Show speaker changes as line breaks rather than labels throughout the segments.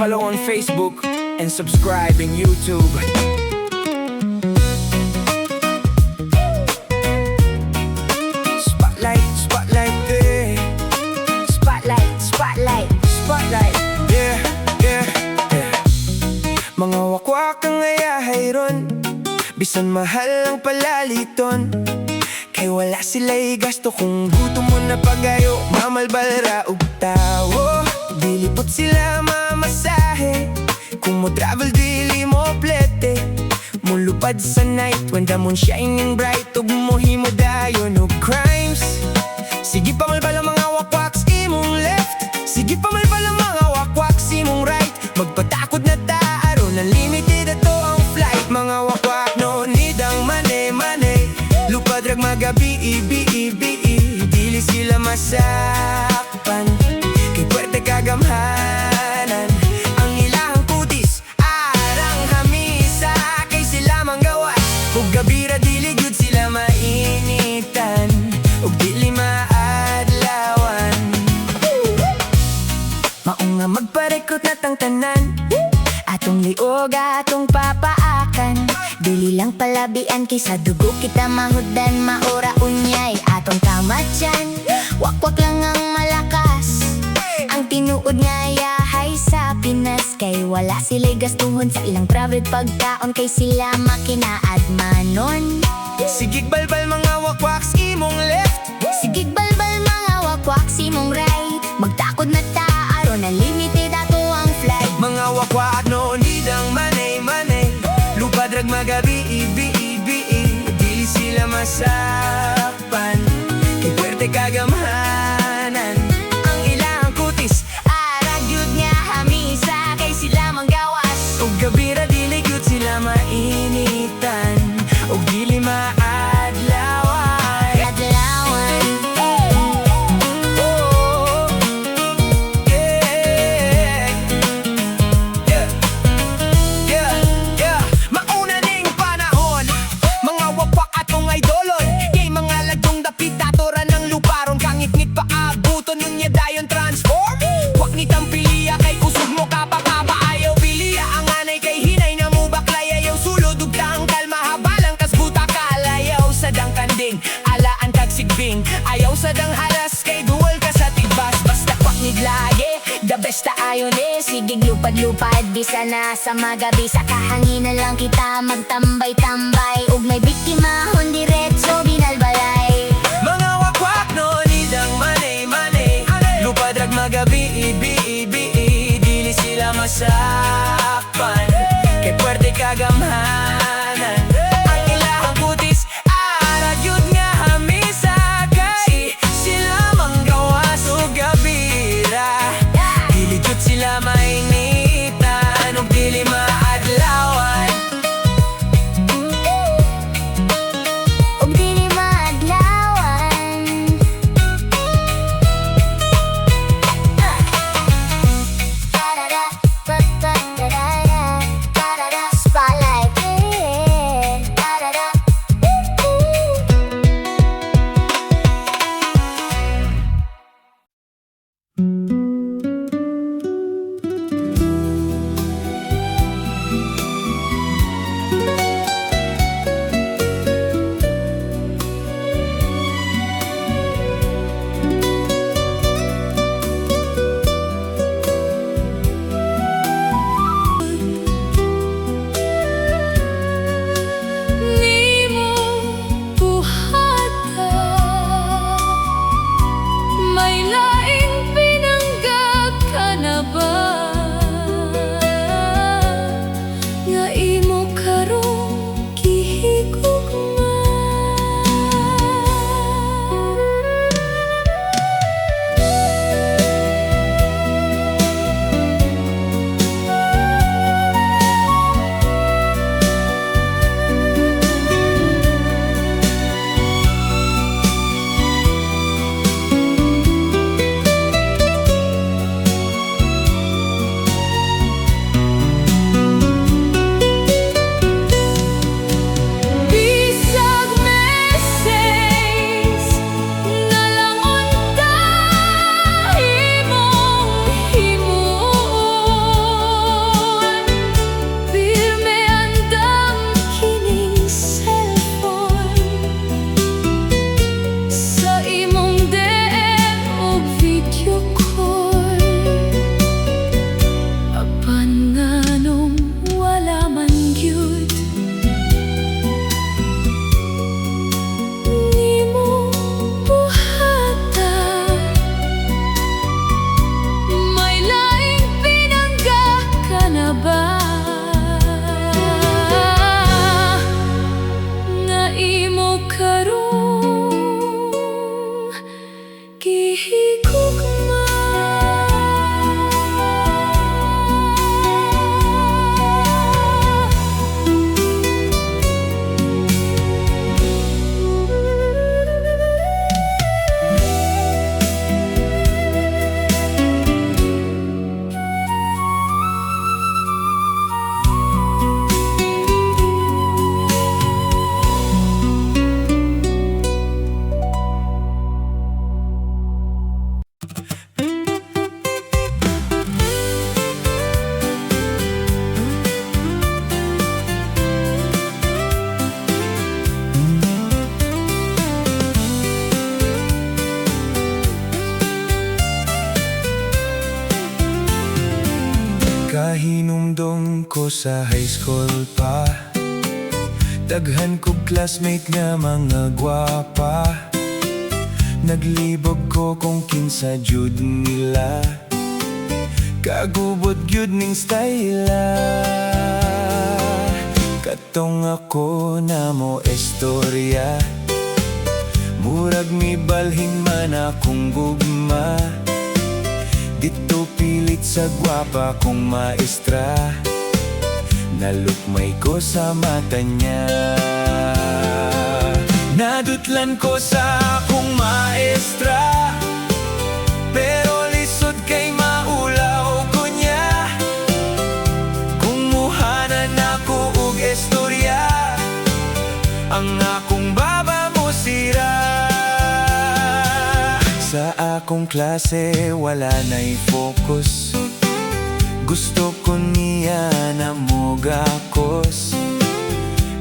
follow on Facebook and subscribe in YouTube. Spotlight, spotlight, eh.
Spotlight, spotlight,
Spotlight, yeah, yeah, yeah. Mga wakwak ang ayahay ron, bisan mahal ang palaliton. Kay wala sila'y gasto kung gutom mo na pagayo. Mamalbal og tawo, dilipot sila mamasahe. Kung mo travel dili mo plete, mulupad sa night when the moon shining bright. Ug mohimo dayon og crimes. Sige pamalbal ang mga wakwaks imong left, sige pamalbal ang mga wakwaks imong right. Magpatakod na taaron, unlimited ato ang flight. Mga wakwak no need ang money. Lupad rag magabi, dili sila masakpan. Kay puwerte kagamhanan ang ilang kutis, arang hamisa. Kay sila manggawas, ug gabira dili gyud sila mainitan, ug dili maadlawan. Mao nga magparekot na tang tanan, atong liog atong papaakan.
Dili lang palabian kaysa dugo kita mahudan. Maura unyay atong kamatyan, wakwak lang ang malakas. Ang tinuod nga yahay sa Pinas, kay wala sila'y gastuhon sa ilang private pagkaon. Kay sila makinaad manon.
Sigig balbal mga wakwaks imong left,
Sigig balbal mga wakwak simong right. Magtakod na taaron, unlimited ato ang flight.
mga wakwak no need ang money. Lupad rag magabi, dili sila masakpan. Kay puwerte kagamhanan ang ilang kutis,
Arag yun nga hamisa. Kay sila manggawas,
ug gabira dili gyud sila mainitan, ug dili maadlawan.
adlawan.
Oh, yeah. Yeah, yeah. Mauna ning panahon, mga wakwak atong idolon. Kay mga lagdong dapit datoran ng luparon. Kangit-ngit pa abuton yung niya dayon transform. Wak ni tampiliya kay kusog mo kapakaba. Ayaw piliya ang anay kay hinay na mo baklay. Ayaw sulod ug taang kalma habalang kas buta kalayaw sa dang kanding, alaan kag sigbing. Ayaw sa dang halas kay duwal ka sa tigbas. Basta kwaknig lagi, the best ayon
Sigig lupad-lupad, bisa na sa magabi. Sa kahanginan lang kita magtambay-tambay. Ug may biktimahon diretso binalbalay.
mga wakwak no need ang money. Lupad rag magabi, dili sila masakpan. Kay puwerte kagamhanan ang ilang kutis, arag yun nga hamisa. Kay sila manggawas ug gabira, dili jud sila mainitan, ug dili maadlawan. sa high school pa. Daghan kog classmate nga mga gwapa. Naglibog ko kung kinsa jud nila. Kagubot gyud ning styla. Katong ako na mo istorya. Murag mi balhin man akong gugma. Dito pilit sa gwapa kong maestra. Nalukmay ko sa mata niya. Nadutlan ko sa akong maestra. Pero lisod kay maulaw ko niya. Kung muhanan ako og istorya, ang akong baba mo sira. Sa akong klase wala na'y focus. Gusto ko niya na mogakos.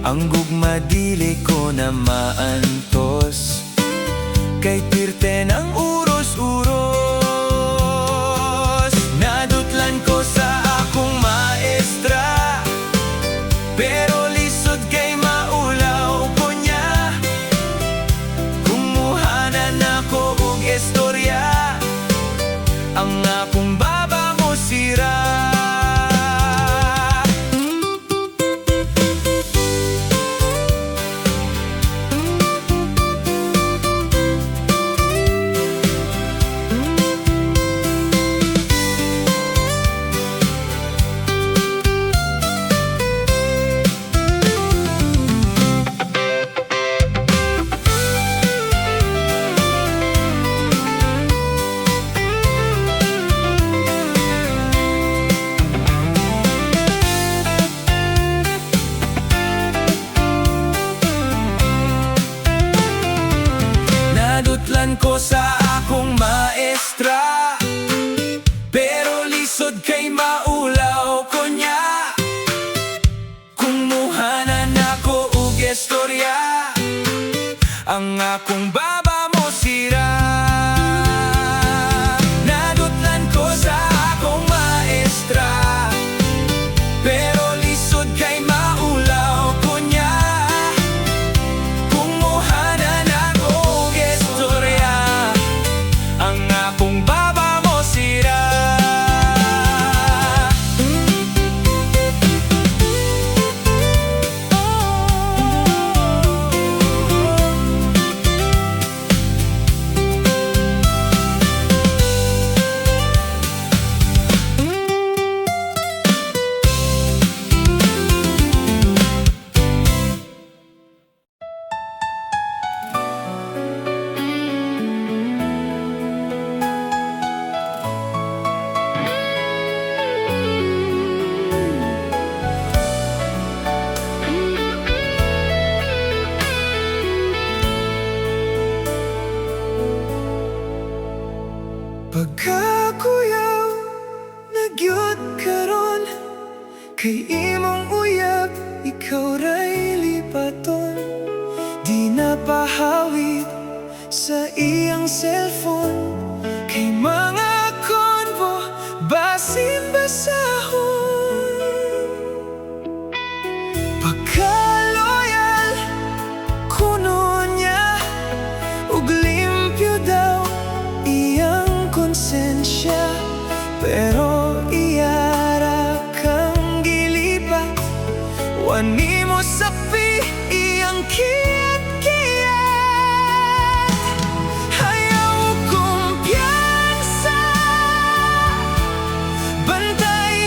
Ang gugma dili ko na maantos. Kay pirte ng uros-uros. Nadutlan ko sa akong maestra. Pero lisod kay maulaw ko niya. Kumuhanan ako og istorya, ang akong baba mo sira. Nadutlan ko sa akong maestra. Pero lisod kay maulaw ko niya. Kung muhanan ako og istorya, ang akong baba mo sira. Nadutlan ko sa akong maestra. Pero lisod kay maulaw ko niya. Kung muhanan ako og istorya, ang akong baba mo sira. Pagkakuyaw, nagyot karon. Kay imong uyab, ikaw ray lipaton. Di na pahawid sa iyang cellphone. Kay mga konbo, basin basahon. Pagka-loyal, kuno niya, ug limpyo daw iyang konsensya. Pero iyara kang gilipat, wani mo sapi iyang kiyat-kiyat. Ayaw kumpiyansa, bantay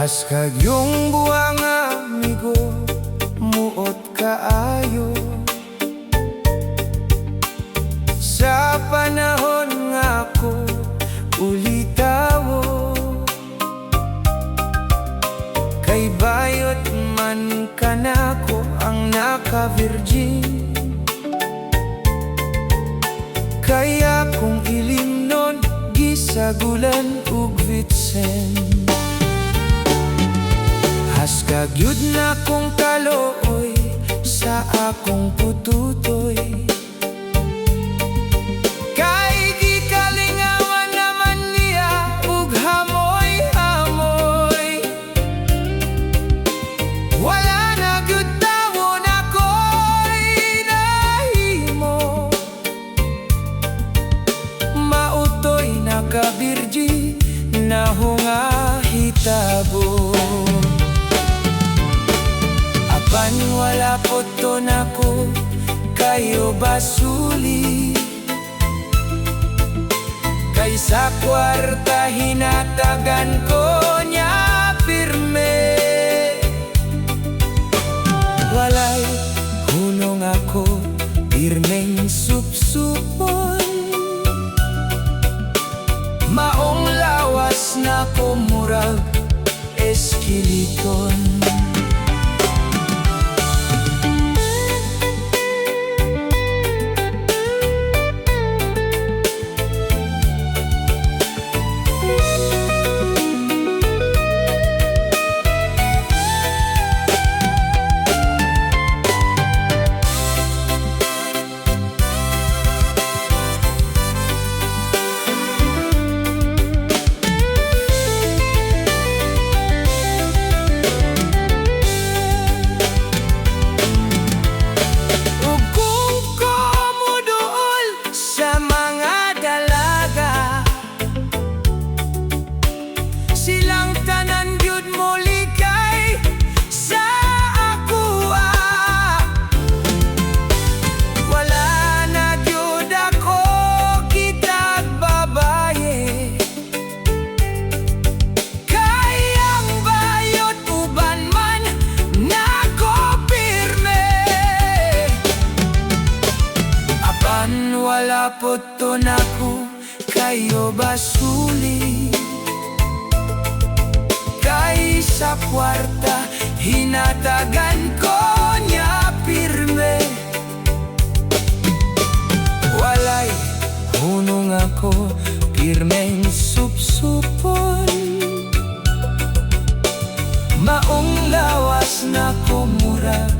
Haskag yung buwang amigo, muot kaayo. Sa panahon nga ako ulitawo, kay bayot man kanako ang naka-virgin. Kaya kung ilimnon, gisagulan ug vitsen. Haskag yun na kong kalooy sa akong pututoy. Kay gikalingawan naman niya ug hamoy-hamoy. Wala na gyud tawon ako'y nahimo. Mautoy naka-birji na hungahitabo. Apan wala po to nako kayo basuli. Kay sa kwarta hinatagan ko niya pirme. Walay hunong ako pirmeng supsupon. Maong lawas na kumurag eskiliton. Silang tanan gyud mo likay sa akua. Wala na gyud ako kitag babaye. Kay ang bayot uban man nako pirme. Apan wala po to nako kayo basuli. Kay sa kwarta hinatagan ko niya pirme. Walay hunong ako pirmeng supsupon. Maong lawas na kumurag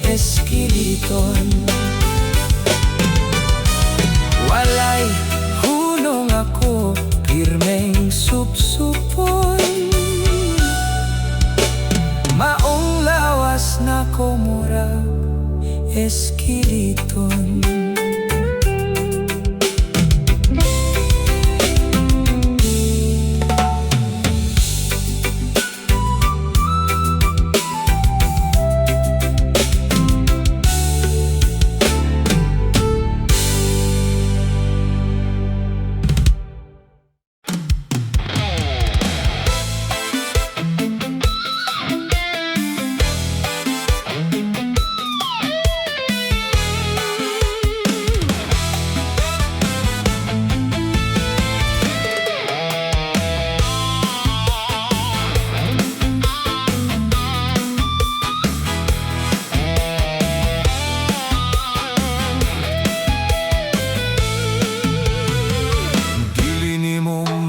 eskiliton. Walay hunong ako pirmeng supsupon. Maong lawas na kumurag eskiliton.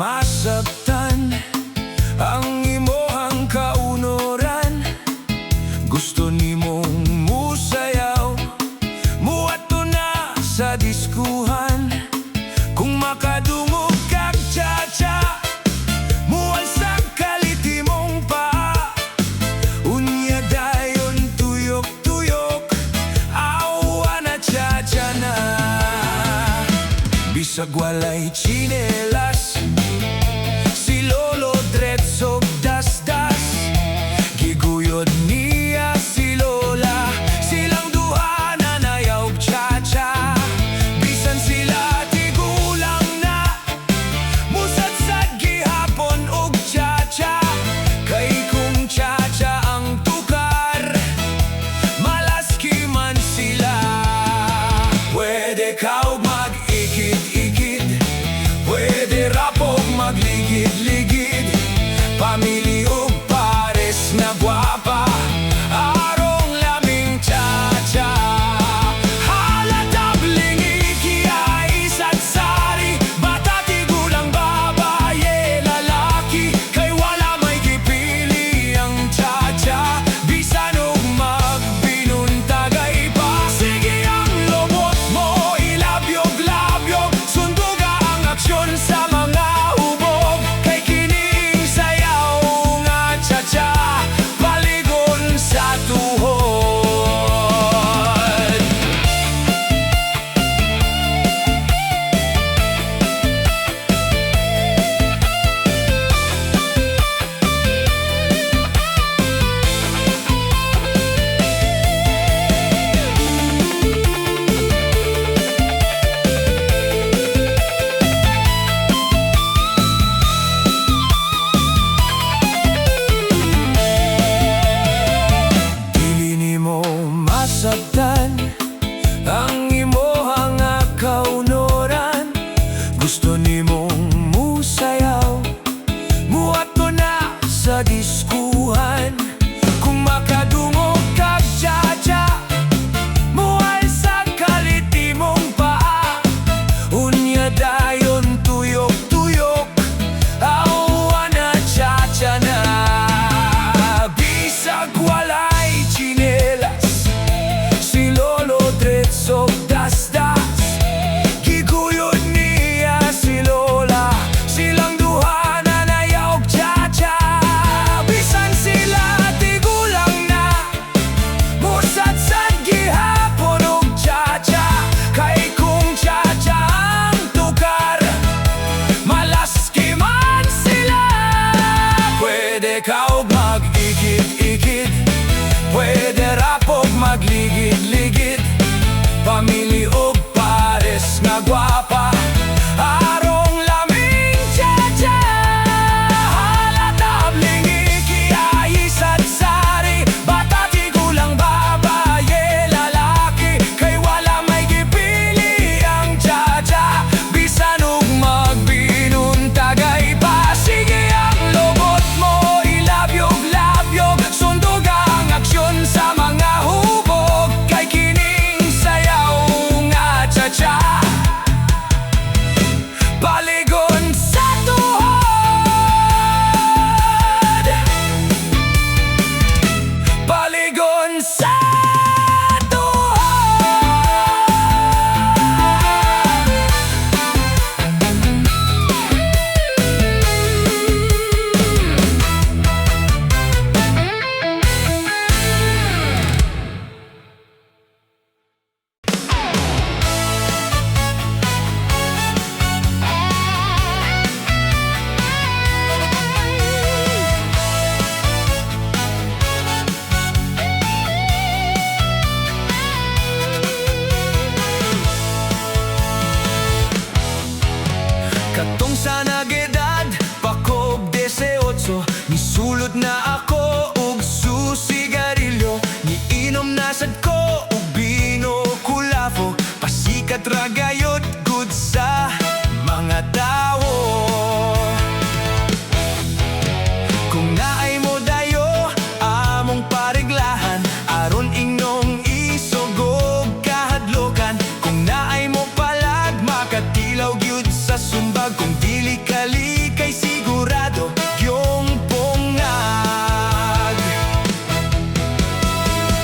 Masabtan ang imohang kaunoran. Gusto nimong musayaw, muadto na sa diskuhan. Kung makadungog kag cha-cha, mualsag kaliti mong pa. Unya dayon tuyok-tuyok, awa na cha-cha na. Bisag walay chinelas, si Lolo Dretso das-das. Giguyod niya si Lola, silang duha na nayaw cha-cha. Bisan sila tigulang na, musadsad gihapon og cha-cha. Kay kadiskuhan. Kung makadungog kag tsa-tsa, muhal sa kaliti mong paa. Unya dayon tuyok-tuyok, awa na tsa-tsa na. Bisag walay tsinelas, si Lolo Dretso das-das. Giguyod niya si Lola, silang duha na nayawg tsa-tsa. Bisan sila tigulang na, musad-sad gihapon og tsa-tsa. Kay kung tsa-tsa ang tukar, malaski man sila. Pwede ka og mag-ikit-ikit, pwede rapog magligid-ligid. Pamili og pares nga gwapa, arong laming tsa-tsa. Halatab lingi kiyayi sad-sari, bata tigulang babaye lalaki. Kay wala may gipili ang tsa-tsa, bisan og magbinon tagay pa. Sige ang lobot mo, ilabyog-labyog, sundog ang aksyon sa mga hubog. Kay kining sayaw nga tsa-tsa, paligon sa tuhod, paligon sa tuhod. Katong sa nagedad, pakob 18, nisulod na ako og susigarilyo. Niinom na sad ko og bino kulafo, pasikat ra gayod gud sa mga tawo. Kung naay mo dayo, among pareglahan, aron ingnong isugog kahadlokan. Kung naay mo palag, makatilaw gyud sa sumbag. Kung dili kali kay sigurado yung pongag.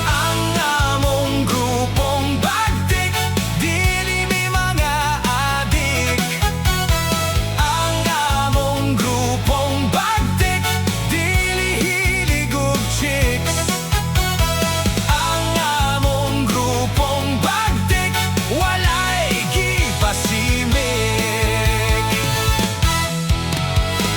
Ang among grupong bagtik, dili mi mga adik. Ang among grupong bagtik, dili hilig og chicks. Ang among grupong bagtik, walay gipasimik.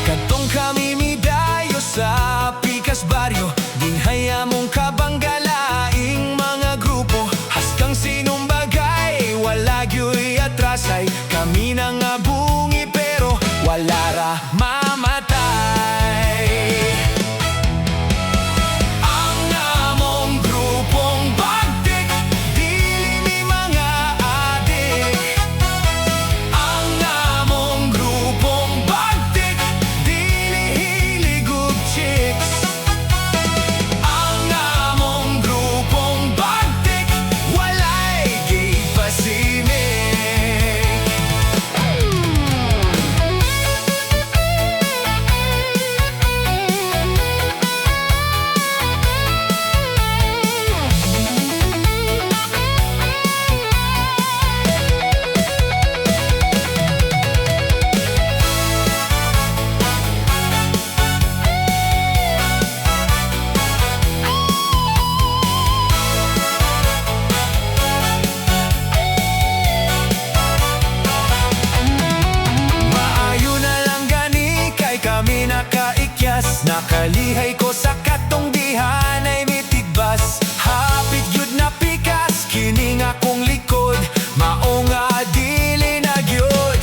Katong kami midayo sa Pikas Baryo, dinhaya mong kabanggalaing mga grupo. Haskang sinumbagay, wala gyo'y atrasay. Kami na nga bungi pero wala ra mamatay. Ang among grupong bagtik, dili mi mga adik. Ang among grupong bagtik, dili hilig og chicks. Ang among grupong bagtik, walay gipasimik. Maayo na lang gani kay kami nakaikyas. Nakalihay ko sa katong dihan ay mitigbas. Hapit yun na pikas, kining akong likod. Mao nga dili na gyud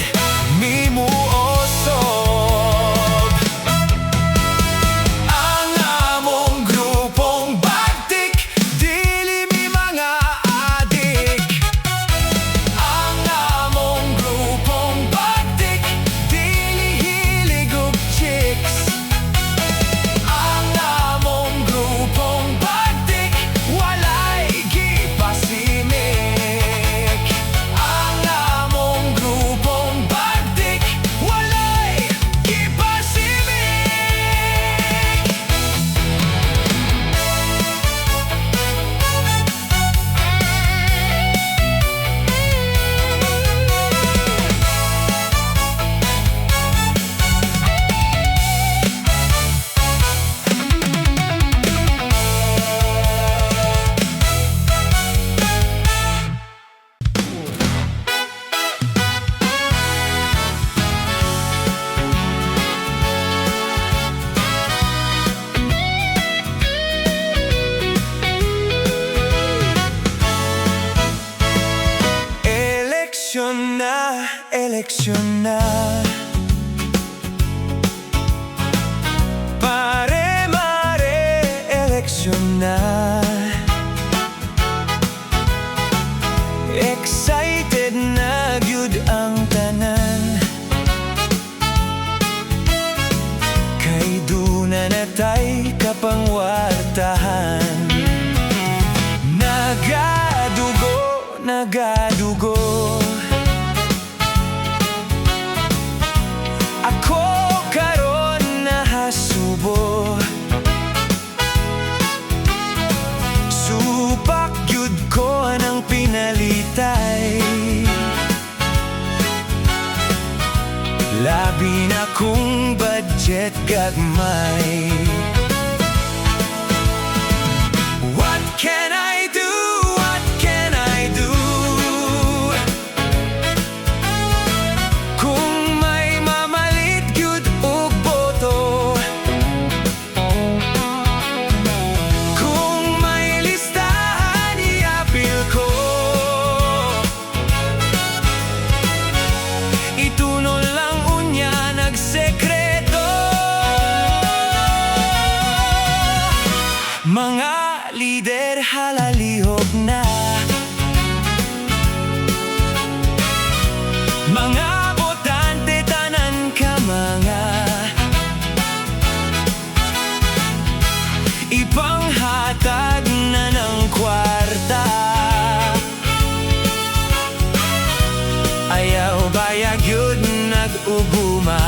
mimuosob. Ang among grupong bagtik, dili mi mga adik. Ang among grupong bagtik, dili hilig og chicks. Ang eleksyon na. Excited na gyud ang tanan, kay duna natay kapangwartahan. Nagadugo ako karon nahasubo, supak gyud ko ng pinalitay. Labi na kung budget gagmay. What can I do? What can I do? Kung may mamalit gyud og boto, kung may listahan iapil ko, itunon lang unya nagsekreto. Mga lider halalihog na, mga botante tanan ka mga, ipanghatag na ng kwarta. Ayaw bayag yun nag-uguma.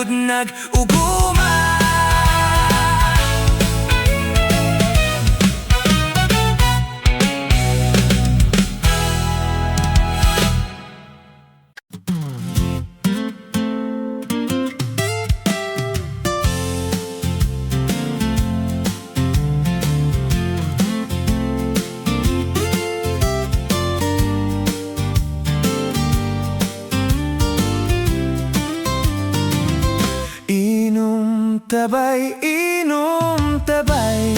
Nag-uguma. Tabay, inom tabay,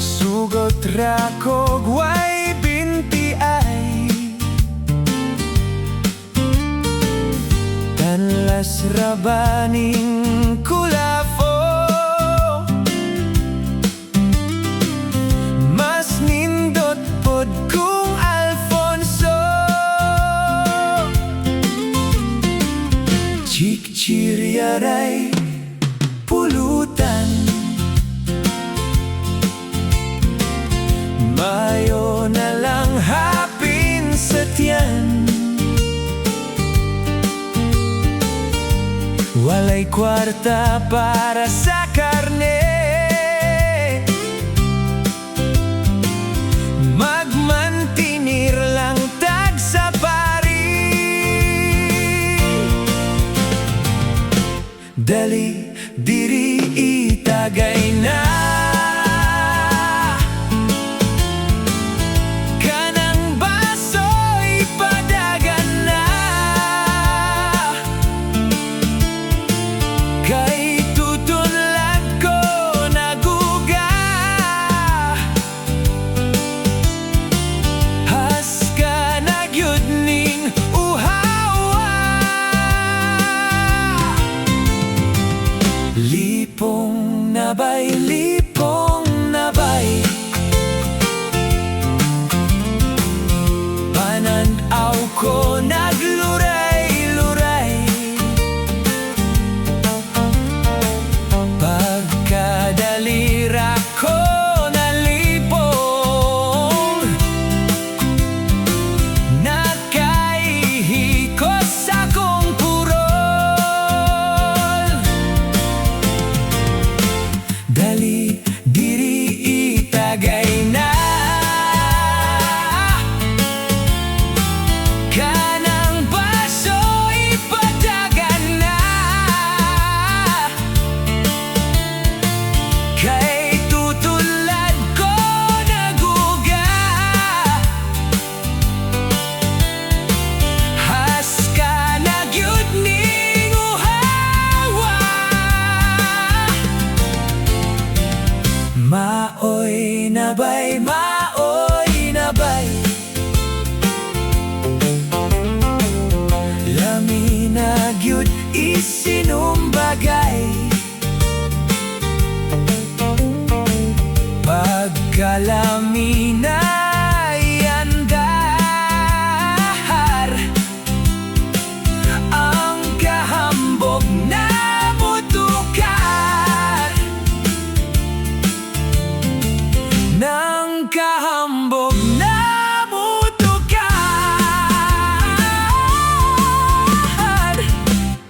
sugot rakog way binti ay, tanlas rabaning kulafo, mas nindot pod kung Alfonso. Chikchiriaray pulutan, mayo na lang hapin sa tiyan. Walay kwarta para sa karne, magmantinir lang tag sa pari. Dali diri itagay na kanang amin ay andar. Ang kahambog na mutukar ng kahambog na mutukar.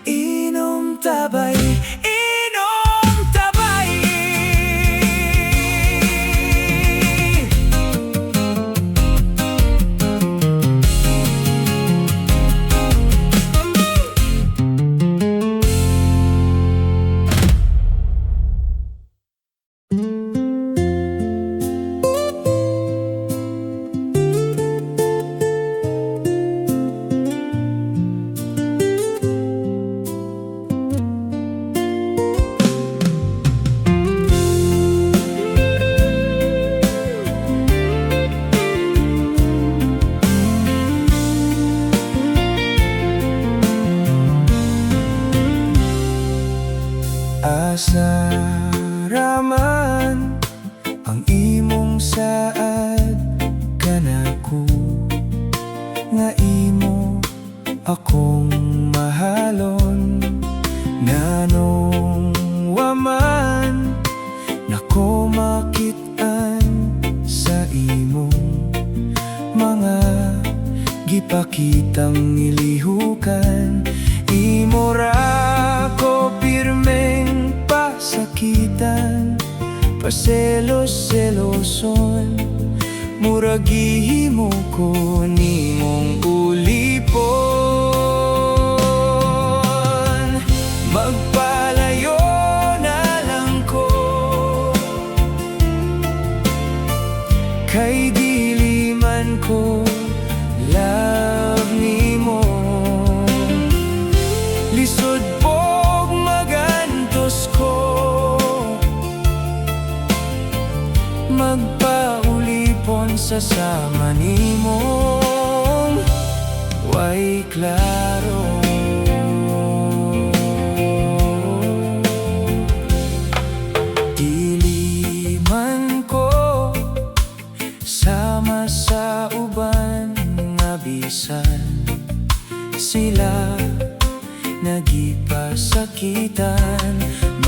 Inom tabay, inom tabay. Asa raman ang imong saad kanako, nga imo akong mahalon. Nganong waman nako makit-an sa imong mga gipakitang ilihukan. Imo ra ko pirmeng pasakitan, paselos-seloson, murag gihimo ko nimong ulipon. Magpalayo na lang ko, kay dili man ko love nimo. Lisod pog magantos ko, magpaulipon sa sama nimong way klaro. Dili man ko sama sa uban nga bisan sila nagipasakitan.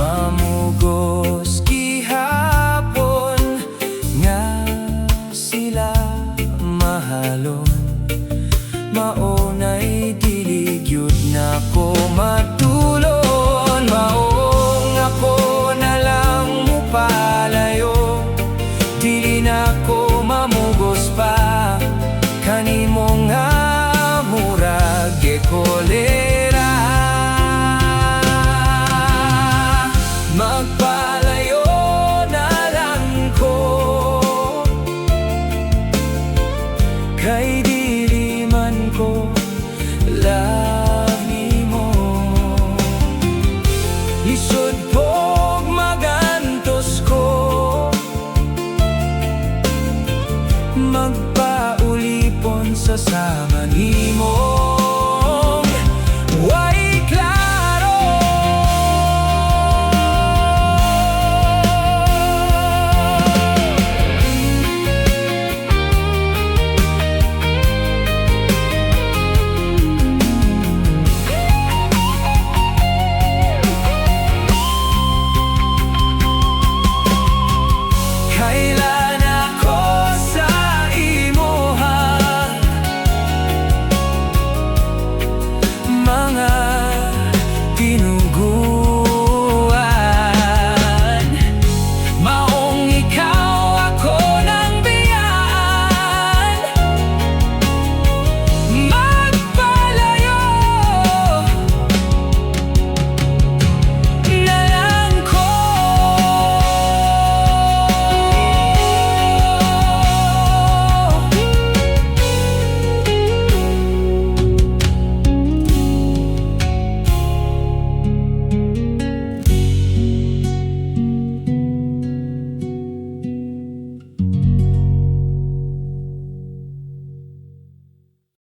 Mamugos gihapon nga sila mahalon, maunay dili gyud nako matulon. Maong ako na lang mupalayo, dili nako mamugos pa kanimo nga murag kolera. Magpalayo na lang ko, kay dili man ko love nimo. Lisod pog magantos ko, magpaulipon sa sama nimo.